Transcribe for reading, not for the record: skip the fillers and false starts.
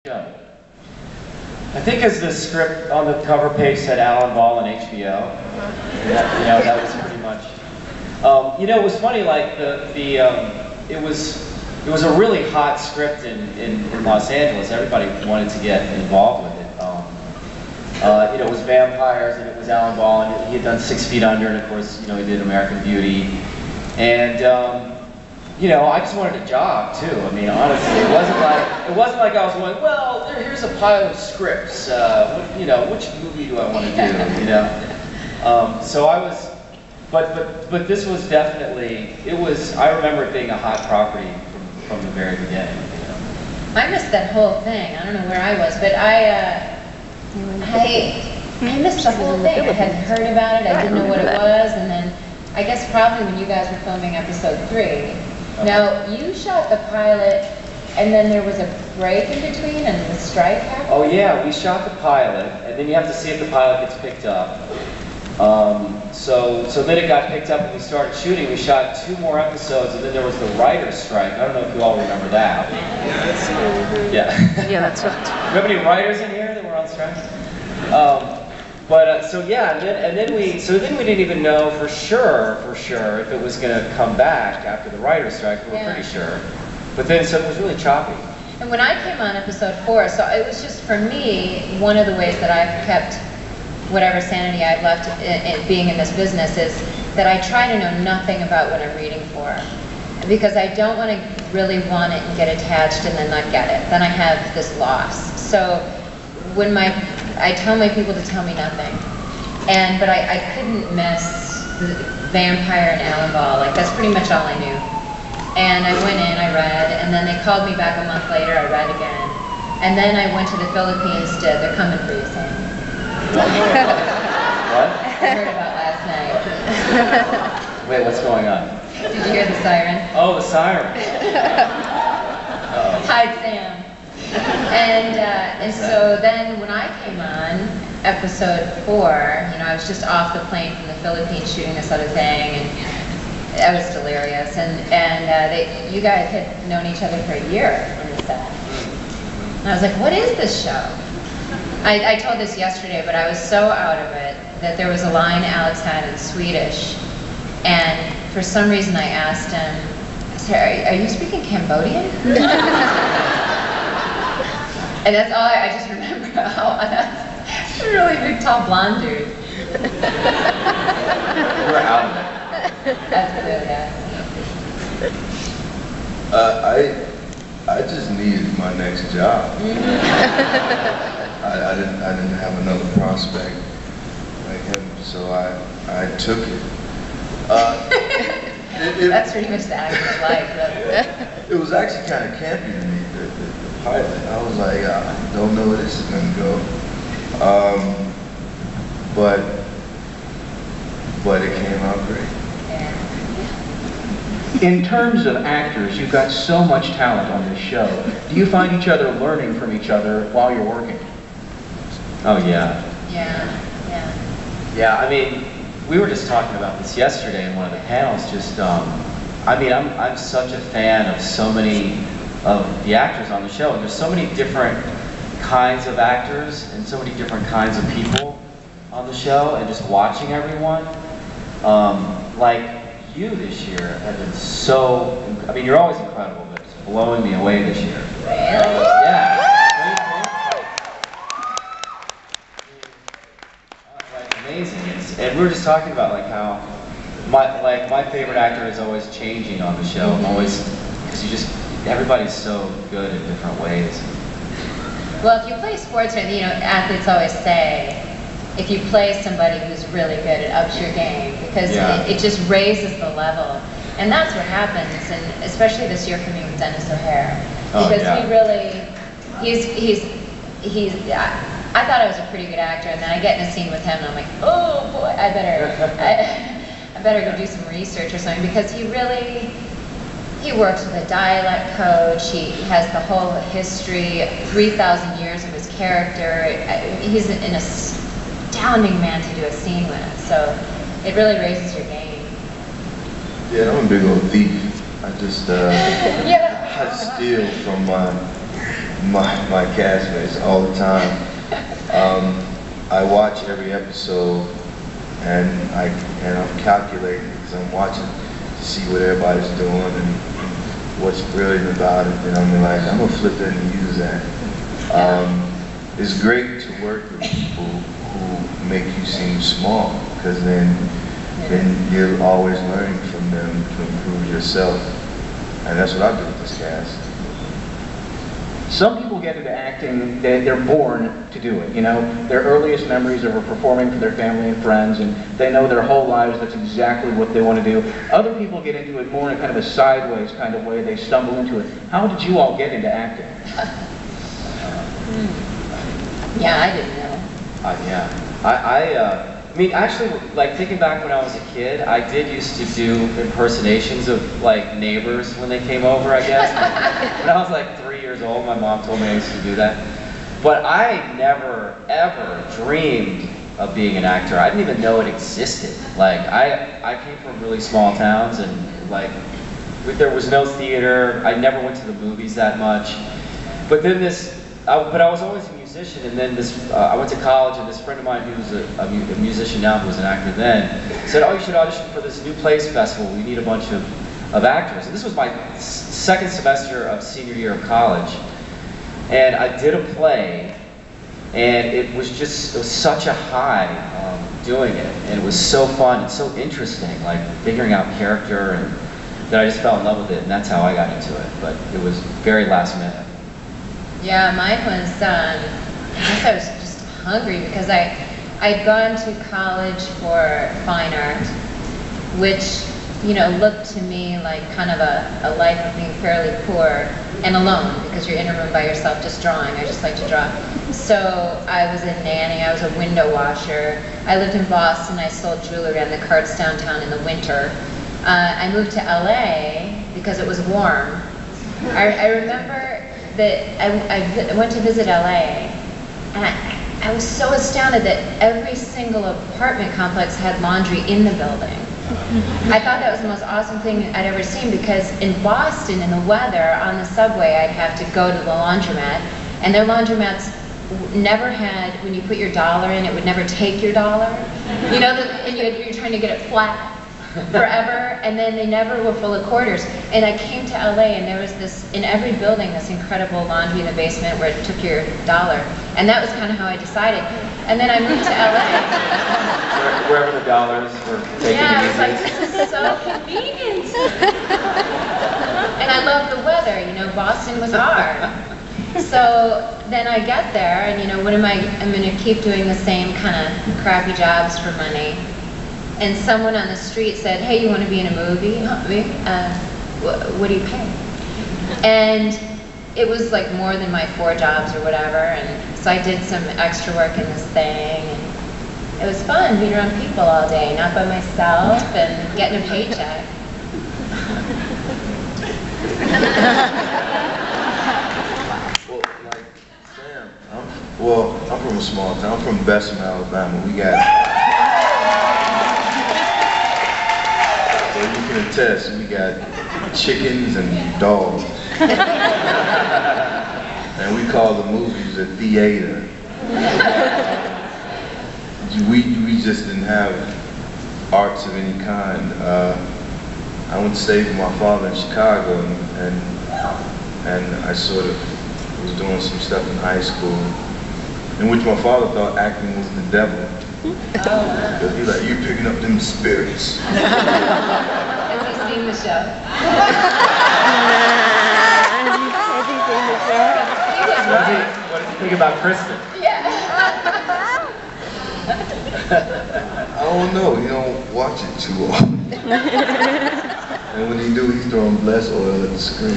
Yeah. I think as the script on the cover page said Alan Ball and HBO, that was pretty much. It was funny. Like it was a really hot script in Los Angeles. Everybody wanted to get involved with it. It was vampires, and it was Alan Ball, and he had done 6 Feet Under, and of course, he did American Beauty, and. I just wanted a job too. I mean, honestly, it wasn't like I was going, well, here's a pile of scripts. Which movie do I want to do? So I was, but this was definitely. I remember it being a hot property from the very beginning. I missed that whole thing. I don't know where I was, but I missed the whole thing. I hadn't heard about it. I didn't know what it was, and then I guess probably when you guys were filming episode 3. Now, you shot the pilot, and then there was a break in between, and the strike happened? Oh yeah, we shot the pilot, and then you have to see if the pilot gets picked up. So then it got picked up, and we started shooting. We shot 2 more episodes, and then there was the writer's strike. I don't know if you all remember that. Yeah. Yeah, that's right. Do you have any writers in here that were on strike? Then we didn't even know for sure if it was going to come back after the writer's strike. We were pretty sure, but then so it was really choppy. And when I came on episode 4, so it was just for me one of the ways that I've kept whatever sanity I've left being in this business is that I try to know nothing about what I'm reading for, because I don't want to really want it and get attached and then not get it. Then I have this loss. So when I tell my people to tell me nothing. But I couldn't miss the vampire and Alan Ball. Like, that's pretty much all I knew. And I went in, I read, and then they called me back a month later, I read again. And then I went to the Philippines to They're Coming For You, Sam. What? I heard about last night. Wait, what's going on? Did you hear the siren? Oh, the siren. Hide Sam. And so then when I came on episode 4, I was just off the plane from the Philippines shooting this other thing, and I was delirious. And you guys had known each other for a year on the set. And I was like, what is this show? I told this yesterday, but I was so out of it that there was a line Alex had in Swedish, and for some reason I asked him, I said, are you speaking Cambodian? And that's all I just remember. That's a really big, tall, blonde dude. You were out of it. That's good, yeah. I just needed my next job. I didn't have another prospect like him, so I took it. That's pretty much the actor's life, really. It was actually kind of campy to me, the pilot. I was like, I don't know where this is going to go. But it came out great. In terms of actors, you've got so much talent on this show. Do you find each other learning from each other while you're working? Oh yeah. Yeah. Yeah, I mean, we were just talking about this yesterday in one of the panels. I'm such a fan of so many of the actors on the show. And there's so many different kinds of actors and so many different kinds of people on the show, and just watching everyone. Like you this year have been so, you're always incredible, but it's blowing me away this year. Really? Yeah. Amazing. And we were just talking about how my favorite actor is always changing on the show. Because everybody's so good in different ways. Well, if you play sports, athletes always say, if you play somebody who's really good, it ups your game, because it just raises the level. And that's what happens, and especially this year for me with Dennis O'Hare. Because I thought I was a pretty good actor, and then I get in a scene with him, and I'm like, oh boy, I better go do some research or something, because he works with a dialect coach. He has the whole history, 3,000 years of his character. He's an astounding man to do a scene with, so it really raises your game. Yeah, I'm a big old thief. I just I steal from my my castmates all the time. I watch every episode, and I'm calculating because I'm watching to see what everybody's doing and what's brilliant about it. And I'm like, I'm gonna flip that and use that. It's great to work with people who make you seem small, because then you're always learning from them to improve yourself. And that's what I do with this cast. Some people get into acting, they're born to do it, you know? Their earliest memories are performing for their family and friends, and they know their whole lives that's exactly what they want to do. Other people get into it more in a kind of a sideways kind of way. They stumble into it. How did you all get into acting? Yeah, I didn't know. I mean, actually, like, thinking back when I was a kid, I did used to do impersonations of, like, neighbors when they came over, I guess. When I was, like, 3 years old, my mom told me I used to do that. But I never, ever dreamed of being an actor. I didn't even know it existed. Like, I came from really small towns, and, like, there was no theater. I never went to the movies that much. But then but I was always a musician, and then I went to college, and this friend of mine who's a musician now, who was an actor then, said, oh, you should audition for this new plays festival. We need a bunch of actors. And this was my second semester of senior year of college. And I did a play, and it was such a high doing it. And it was so fun and so interesting, like figuring out character, and that I just fell in love with it, and that's how I got into it. But it was very last minute. Yeah, mine was, I guess I was just hungry because I'd gone to college for fine art, which, you know, looked to me like kind of a life of being fairly poor and alone, because you're in a room by yourself just drawing. I just like to draw. So I was a nanny, I was a window washer. I lived in Boston, I sold jewelry on the carts downtown in the winter. I moved to LA because it was warm. I remember that I went to visit LA, and I was so astounded that every single apartment complex had laundry in the building. I thought that was the most awesome thing I'd ever seen, because in Boston, in the weather, on the subway, I'd have to go to the laundromat, and their laundromats never had, when you put your dollar in, it would never take your dollar. You know, and you're trying to get it flat forever, and then they never were full of quarters. And I came to LA, and there was this, in every building, this incredible laundry in the basement where it took your dollar. And that was kind of how I decided. And then I moved to LA. Wherever the dollars were taken. Yeah, I was like, this is so convenient. And I love the weather, you know, Boston was hard. So then I get there, and you know, I'm gonna keep doing the same kind of crappy jobs for money. And someone on the street said, hey, you want to be in a movie? What do you pay? And it was like more than my 4 jobs or whatever. And so I did some extra work in this thing. And it was fun being around people all day, not by myself, and getting a paycheck. Well, like Sam, I'm from a small town. I'm from Bessemer, Alabama. We got... So you can attest, we got chickens and dogs. And we call the movies a theater. We just didn't have arts of any kind. I went to stay with my father in Chicago, and I sort of was doing some stuff in high school, in which my father thought acting was the devil. Because he's like, you're picking up them spirits. Has he seen the show? Has he seen the show? What did you think about Kristin? Yeah. I don't know, he don't watch it too often. And when he do, he's throwing bless oil at the screen.